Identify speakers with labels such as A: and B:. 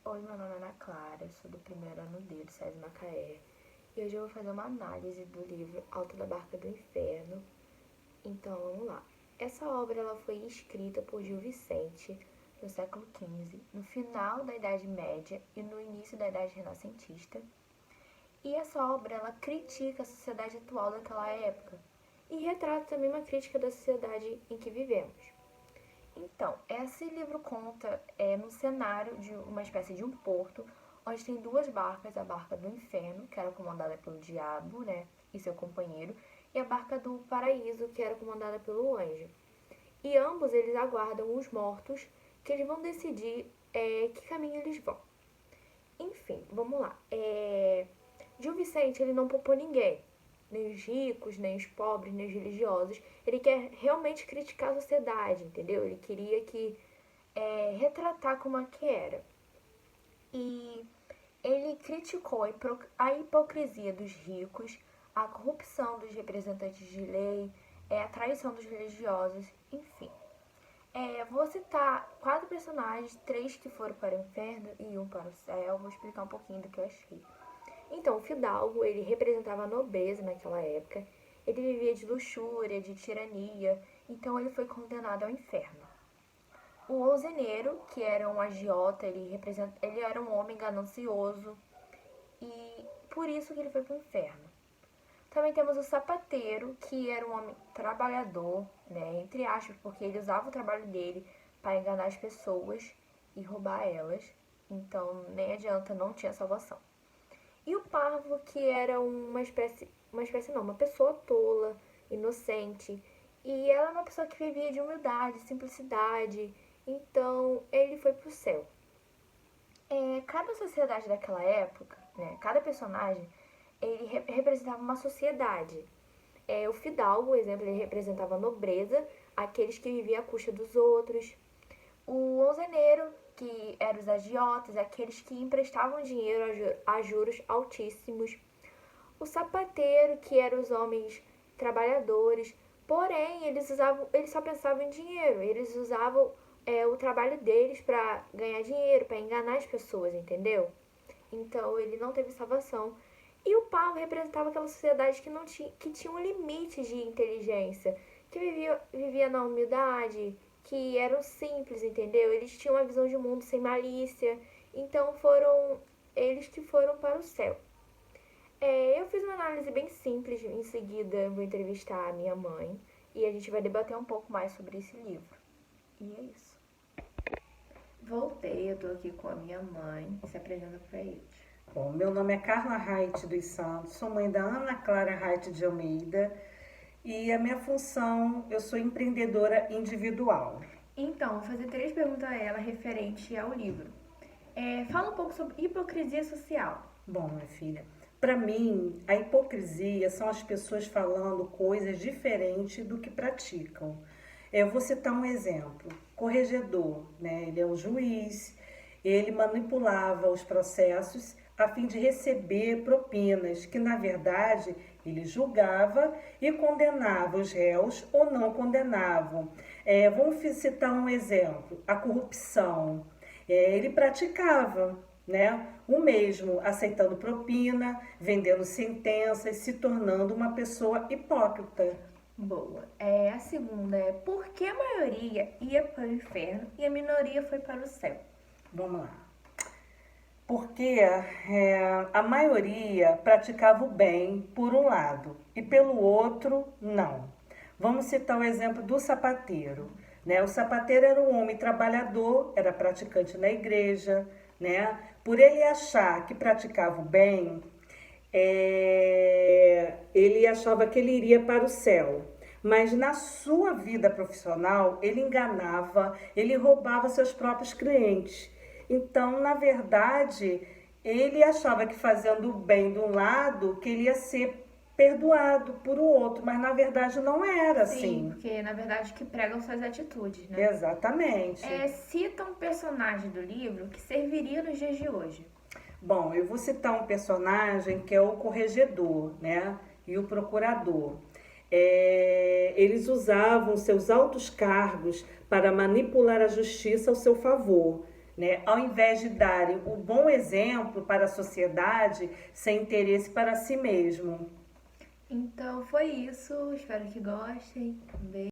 A: Oi, meu nome é Ana Clara, sou do primeiro ano D do SESI Macaé e hoje eu vou fazer uma análise do livro Alto da Barca do Inferno. Então, vamos lá. Essa obra ela foi escrita por Gil Vicente no século XV, no final da Idade Média e no início da Idade Renascentista. E essa obra ela critica a sociedade atual daquela época e retrata também uma crítica da sociedade em que vivemos. Então, esse livro conta no cenário de uma espécie de um porto, onde tem duas barcas, a barca do inferno, que era comandada pelo diabo, né, e seu companheiro, e a barca do paraíso, que era comandada pelo anjo. E ambos eles aguardam os mortos, que eles vão decidir que caminho eles vão. Enfim, vamos lá. Gil Vicente, ele não poupou ninguém, nem os ricos, nem os pobres, nem os religiosos. Ele quer realmente criticar a sociedade, entendeu? Ele queria retratar como é que era. E ele criticou a hipocrisia dos ricos, a corrupção dos representantes de lei, a traição dos religiosos, enfim. Vou citar 4 personagens, 3 que foram para o inferno e um para o céu. Vou explicar um pouquinho do que eu achei. Então, o fidalgo, ele representava a nobreza naquela época. Ele vivia de luxúria, de tirania, então ele foi condenado ao inferno. O alzeneiro, que era um agiota, ele era um homem ganancioso e por isso que ele foi para o inferno. Também temos o sapateiro, que era um homem trabalhador, né, entre aspas, porque ele usava o trabalho dele para enganar as pessoas e roubar elas. Então, nem adianta, não tinha salvação. E o parvo, que era uma pessoa tola, inocente. E ela é uma pessoa que vivia de humildade, simplicidade. Então, ele foi pro céu. Cada sociedade daquela época, né, cada personagem, ele representava uma sociedade. O fidalgo, por exemplo, ele representava a nobreza, aqueles que viviam à custa dos outros. O onzeneiro, que eram os agiotas, aqueles que emprestavam dinheiro a juros altíssimos. O sapateiro, que eram os homens trabalhadores, porém eles só pensavam em dinheiro, eles usavam o trabalho deles para ganhar dinheiro, para enganar as pessoas, entendeu? Então ele não teve salvação. E o Paulo representava aquela sociedade que tinha um limite de inteligência, que vivia na humildade, que eram simples, entendeu? Eles tinham uma visão de mundo sem malícia, então foram eles que foram para o céu. Eu fiz uma análise bem simples, em seguida eu vou entrevistar a minha mãe e a gente vai debater um pouco mais sobre esse livro. E é isso. Voltei, eu tô aqui com a minha mãe, se apresenta pra eles.
B: Bom, meu nome é Carla Reit dos Santos, sou mãe da Ana Clara Reit de Almeida e a minha função, eu sou empreendedora individual.
A: Então, vou fazer 3 perguntas a ela referente ao livro. Fala um pouco sobre hipocrisia social.
B: Bom, minha filha, para mim, a hipocrisia são as pessoas falando coisas diferentes do que praticam. Eu vou citar um exemplo. Corregedor, né? Ele é um juiz, ele manipulava os processos a fim de receber propinas, que na verdade ele julgava e condenava os réus ou não condenavam. Vamos citar um exemplo, a corrupção. Ele praticava, né, o mesmo, aceitando propina, vendendo sentenças, se tornando uma pessoa hipócrita.
A: Boa. A segunda é por que a maioria ia para o inferno e a minoria foi para o céu?
B: Vamos lá. Porque a maioria praticava o bem por um lado e pelo outro não. Vamos citar o exemplo do sapateiro. Né? O sapateiro era um homem trabalhador, era praticante na igreja. Né? Por ele achar que praticava o bem, ele achava que ele iria para o céu. Mas na sua vida profissional, ele enganava, ele roubava seus próprios clientes. Então, na verdade, ele achava que fazendo o bem de um lado, que ele ia ser perdoado por o outro, mas na verdade não era assim.
A: Sim, porque na verdade que pregam suas atitudes, né?
B: Exatamente.
A: Cita um personagem do livro que serviria nos dias de hoje.
B: Bom, eu vou citar um personagem que é o corregedor, né? E o procurador. Eles usavam seus altos cargos para manipular a justiça ao seu favor. né? Ao invés de darem o bom exemplo para a sociedade sem interesse para si mesmo.
A: Então foi isso, espero que gostem. Um beijo.